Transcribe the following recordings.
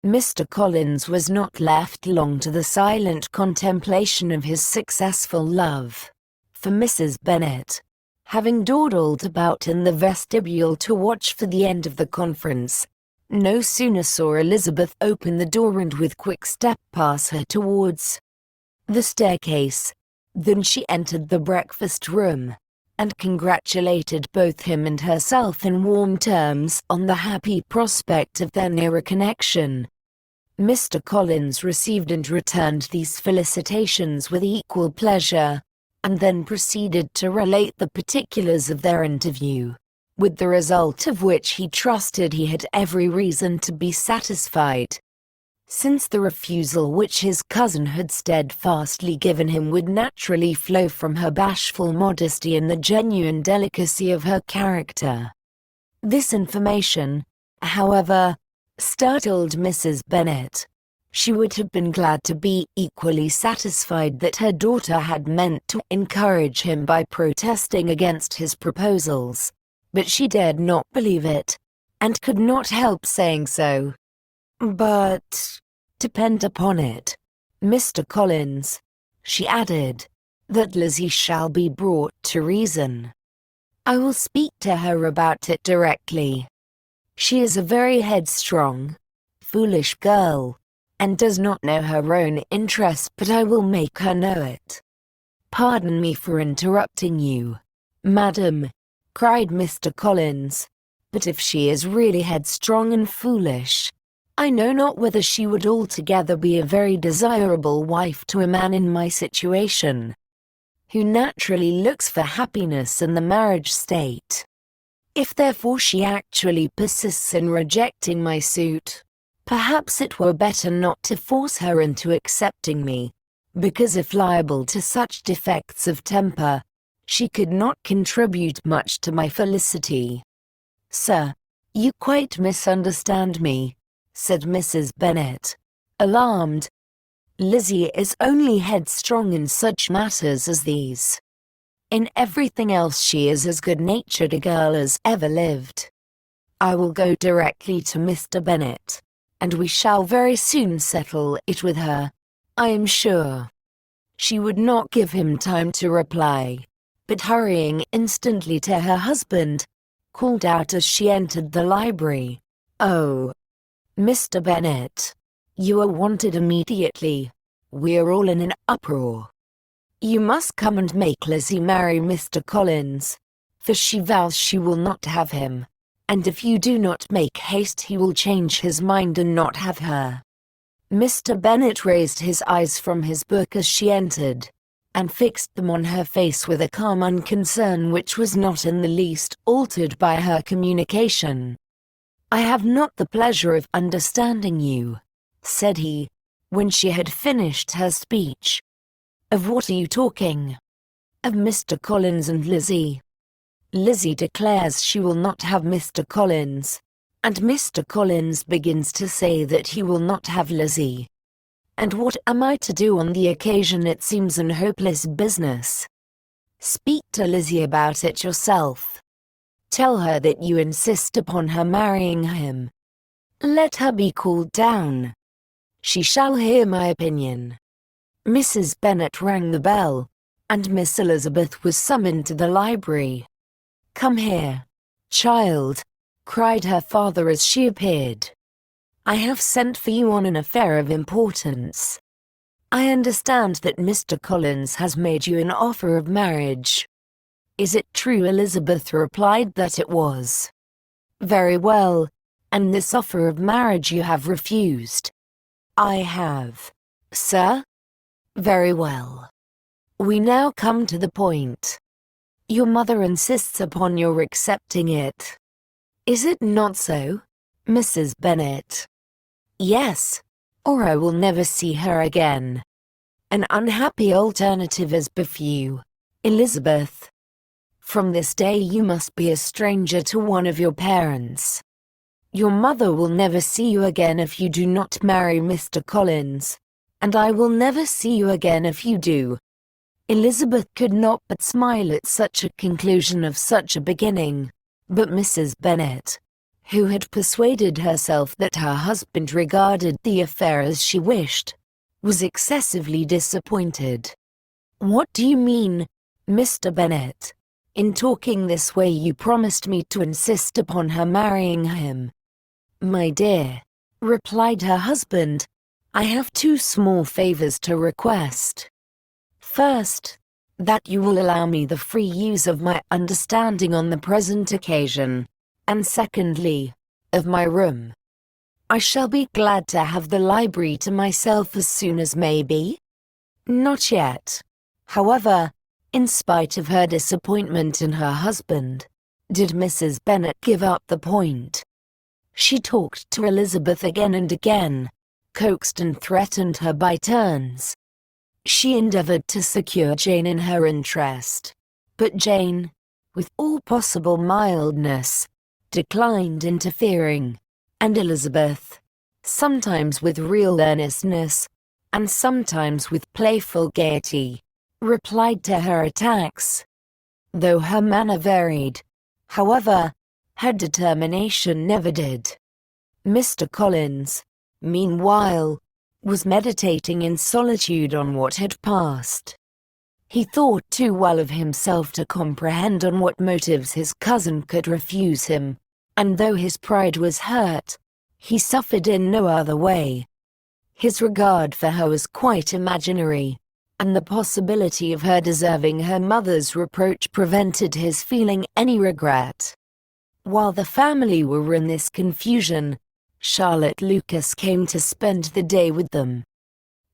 Mr. Collins was not left long to the silent contemplation of his successful love. For Mrs. Bennet, having dawdled about in the vestibule to watch for the end of the conference, no sooner saw Elizabeth open the door and with quick step pass her towards the staircase, than she entered the breakfast room, and congratulated both him and herself in warm terms on the happy prospect of their nearer connection. Mr. Collins received and returned these felicitations with equal pleasure, and then proceeded to relate the particulars of their interview, with the result of which he trusted he had every reason to be satisfied, since the refusal which his cousin had steadfastly given him would naturally flow from her bashful modesty and the genuine delicacy of her character. This information, however, startled Mrs. Bennet. She would have been glad to be equally satisfied that her daughter had meant to encourage him by protesting against his proposals, but she dared not believe it, and could not help saying so. "But, depend upon it, Mr. Collins," she added, "that Lizzie shall be brought to reason. I will speak to her about it directly. She is a very headstrong, foolish girl, and does not know her own interest, but I will make her know it." "Pardon me for interrupting you, madam," cried Mr. Collins, "but if she is really headstrong and foolish, I know not whether she would altogether be a very desirable wife to a man in my situation, who naturally looks for happiness in the marriage state. If therefore she actually persists in rejecting my suit, perhaps it were better not to force her into accepting me, because if liable to such defects of temper, she could not contribute much to my felicity." "Sir, you quite misunderstand me," said Mrs. Bennet, alarmed. "Lizzie is only headstrong in such matters as these. In everything else she is as good-natured a girl as ever lived. I will go directly to Mr. Bennet, and we shall very soon settle it with her, I am sure." She would not give him time to reply, but hurrying instantly to her husband, called out as she entered the library, "Oh, Mr. Bennet, you are wanted immediately. We are all in an uproar. You must come and make Lizzie marry Mr. Collins, for she vows she will not have him, and if you do not make haste he will change his mind and not have her." Mr. Bennet raised his eyes from his book as she entered, and fixed them on her face with a calm unconcern which was not in the least altered by her communication. "I have not the pleasure of understanding you," said he, when she had finished her speech. "Of what are you talking?" "Of Mr. Collins and Lizzie. Lizzie declares she will not have Mr. Collins, and Mr. Collins begins to say that he will not have Lizzie. And what am I to do on the occasion? It seems an hopeless business. Speak to Lizzie about it yourself. Tell her that you insist upon her marrying him. Let her be cooled down. She shall hear my opinion." Mrs. Bennet rang the bell, and Miss Elizabeth was summoned to the library. "Come here, child," cried her father as she appeared. "I have sent for you on an affair of importance. I understand that Mr. Collins has made you an offer of marriage." "Is it true?" Elizabeth replied that it was. "Very well, and this offer of marriage you have refused?" "I have, sir." "Very well. We now come to the point. Your mother insists upon your accepting it. Is it not so, Mrs. Bennet?" "Yes, or I will never see her again. An unhappy alternative is before you, Elizabeth. From this day you must be a stranger to one of your parents. Your mother will never see you again if you do not marry Mr. Collins, and I will never see you again if you do." Elizabeth could not but smile at such a conclusion of such a beginning, but Mrs. Bennet, who had persuaded herself that her husband regarded the affair as she wished, was excessively disappointed. "What do you mean, Mr. Bennet? In talking this way you promised me to insist upon her marrying him." "My dear," replied her husband, "I have two small favors to request. First, that you will allow me the free use of my understanding on the present occasion, and secondly, of my room. I shall be glad to have the library to myself as soon as may be." Not yet, however, in spite of her disappointment in her husband, did Mrs. Bennet give up the point. She talked to Elizabeth again and again, coaxed and threatened her by turns. She endeavored to secure Jane in her interest, but Jane, with all possible mildness, declined interfering, and Elizabeth, sometimes with real earnestness, and sometimes with playful gaiety, replied to her attacks. Though her manner varied, however, her determination never did. Mr. Collins, meanwhile, was meditating in solitude on what had passed. He thought too well of himself to comprehend on what motives his cousin could refuse him, and though his pride was hurt, he suffered in no other way. His regard for her was quite imaginary, and the possibility of her deserving her mother's reproach prevented his feeling any regret. While the family were in this confusion, Charlotte Lucas came to spend the day with them.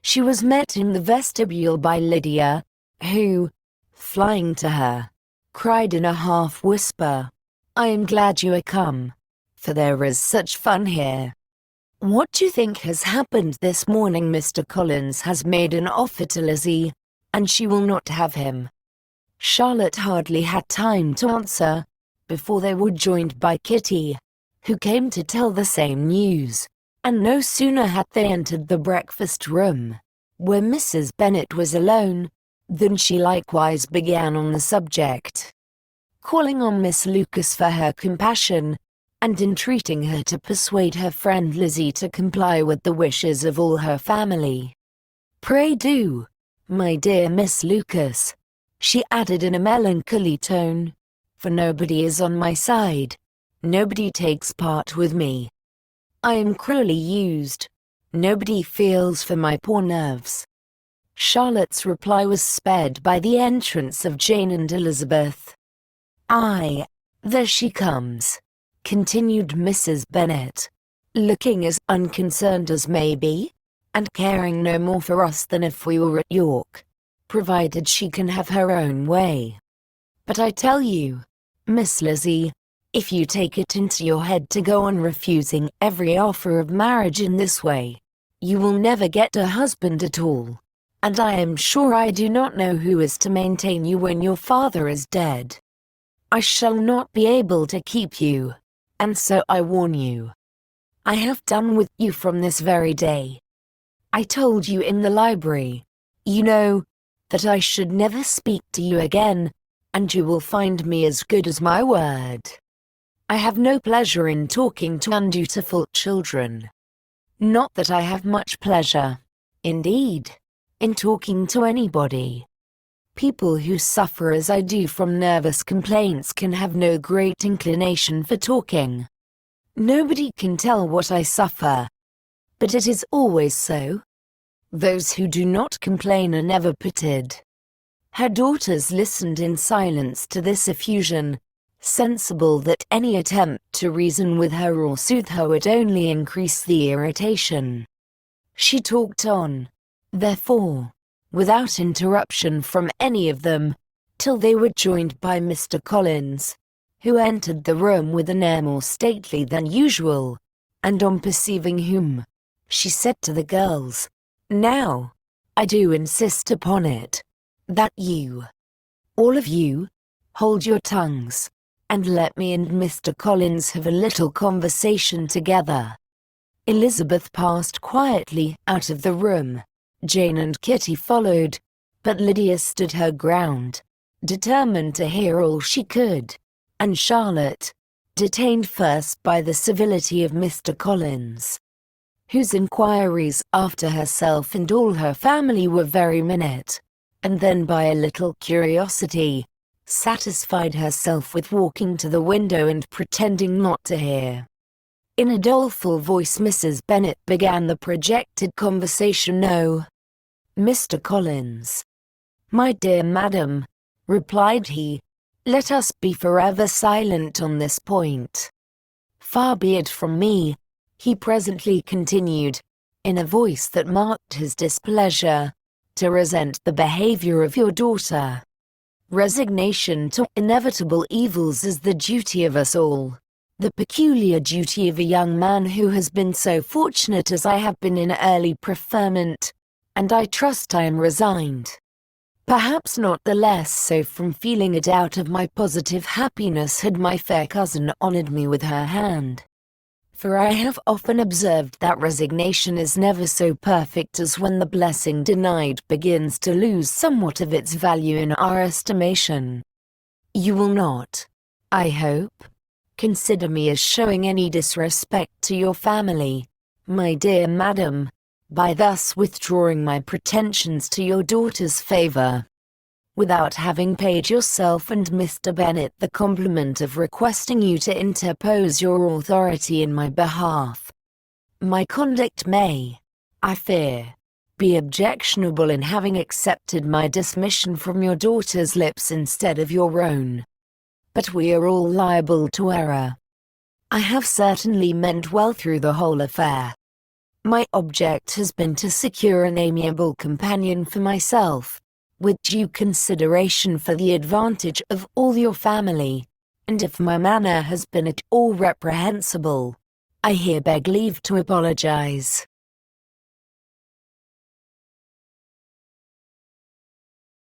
She was met in the vestibule by Lydia, who, flying to her, cried in a half-whisper, "I am glad you are come, for there is such fun here. What do you think has happened this morning? Mr. Collins has made an offer to Lizzie, and she will not have him." Charlotte hardly had time to answer, before they were joined by Kitty, who came to tell the same news, and no sooner had they entered the breakfast room, where Mrs. Bennet was alone, than she likewise began on the subject, calling on Miss Lucas for her compassion, and entreating her to persuade her friend Lizzie to comply with the wishes of all her family. "Pray do, my dear Miss Lucas," she added in a melancholy tone, "for nobody is on my side. Nobody takes part with me. I am cruelly used. Nobody feels for my poor nerves." Charlotte's reply was sped by the entrance of Jane and Elizabeth. "Aye, there she comes," continued Mrs. Bennet, looking as unconcerned as may be, and caring no more for us than if we were at York, provided she can have her own way. "But I tell you, Miss Lizzie, if you take it into your head to go on refusing every offer of marriage in this way, you will never get a husband at all, and I am sure I do not know who is to maintain you when your father is dead. I shall not be able to keep you, and so I warn you. I have done with you from this very day. I told you in the library, you know, that I should never speak to you again, and you will find me as good as my word. I have no pleasure in talking to undutiful children. Not that I have much pleasure, indeed, in talking to anybody. People who suffer as I do from nervous complaints can have no great inclination for talking. Nobody can tell what I suffer. But it is always so. Those who do not complain are never pitied." Her daughters listened in silence to this effusion, sensible that any attempt to reason with her or soothe her would only increase the irritation. She talked on, therefore, without interruption from any of them, till they were joined by Mr. Collins, who entered the room with an air more stately than usual, and on perceiving whom, she said to the girls, "Now, I do insist upon it, that you, all of you, hold your tongues, and let me and Mr. Collins have a little conversation together." Elizabeth passed quietly out of the room. Jane and Kitty followed, but Lydia stood her ground, determined to hear all she could, and Charlotte, detained first by the civility of Mr. Collins, whose inquiries after herself and all her family were very minute, and then by a little curiosity, satisfied herself with walking to the window and pretending not to hear. In a doleful voice Mrs. Bennet began the projected conversation. "No, Mr. Collins, my dear madam," replied he, "let us be forever silent on this point. Far be it from me," he presently continued, in a voice that marked his displeasure, "to resent the behavior of your daughter. Resignation to inevitable evils is the duty of us all, the peculiar duty of a young man who has been so fortunate as I have been in early preferment, and I trust I am resigned. Perhaps not the less so from feeling a doubt of my positive happiness had my fair cousin honored me with her hand. For I have often observed that resignation is never so perfect as when the blessing denied begins to lose somewhat of its value in our estimation. You will not, I hope, consider me as showing any disrespect to your family, my dear madam, by thus withdrawing my pretensions to your daughter's favor, without having paid yourself and Mr. Bennet the compliment of requesting you to interpose your authority in my behalf. My conduct may, I fear, be objectionable in having accepted my dismission from your daughter's lips instead of your own. But we are all liable to error. I have certainly meant well through the whole affair. My object has been to secure an amiable companion for myself, with due consideration for the advantage of all your family, and if my manner has been at all reprehensible, I here beg leave to apologize.